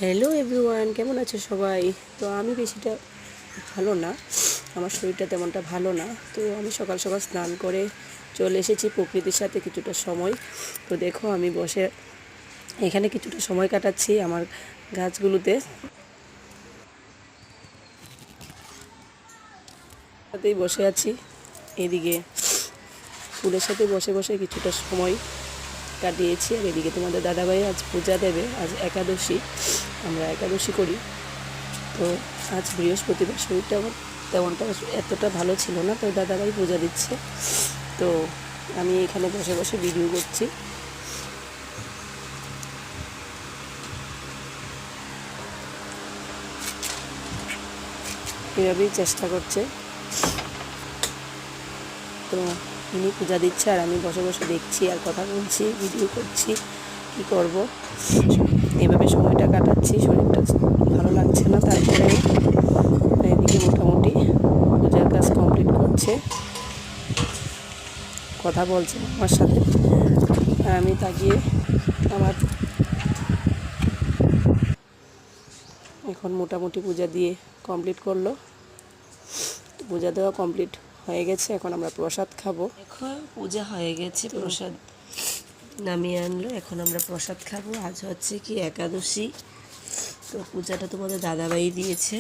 Hello everyone, কেমন আছো সবাই? তো আমি বেশিটা ভালো না, আমার শরীরটা তেমনটা ভালো না। তো আমি সকাল সকাল স্নান করে চলে এসেছি প্রকৃতির সাথে কিছুটা সময়। তো দেখো আমি বসে এখানে কিছুটা সময় কাটাচ্ছি আমার গাছগুলোতে, সাথেই বসে আছি। এদিকে ফুলের সাথে বসে বসে কিছুটা সময় কাটিয়েছি। আর এদিকে তোমাদের দাদাভাই আজ পূজা দেবে, আজ একাদশী, আমরা একাদশী করি। তো আজ বৃহস্পতিবার, শরীরটা আমার তেমনটা এতটা ভালো ছিল না, তো দাদাভাই পূজা দিচ্ছে। তো আমি এখানে বসে বসে ভিডিও করছি। এভাবেই চেষ্টা করছে। তো ইনি পূজা দিচ্ছে আর আমি বসে বসে দেখছি আর কথা বলছি, ভিডিও করছি। কি করব, এভাবে সময়টা কাটাচ্ছি। শরীরটা ভালো লাগছে না, তারপরে এদিকে মোটামুটি পূজার কাজ কমপ্লিট করছে, কথা বলছে আমার সাথে। আর আমি তাকিয়ে আমার এখন মোটামুটি পূজা দিয়ে কমপ্লিট করলো। পূজা দেওয়া কমপ্লিট হয়ে গেছে, এখন আমরা প্রসাদ খাবো। এখন পূজা হয়ে গেছে, প্রসাদ নামিয়ে আনলো, এখন আমরা প্রসাদ খাবো। আজ হচ্ছে কি একাদশী। তো পূজাটা তোমাদের দাদাভাই দিয়েছে।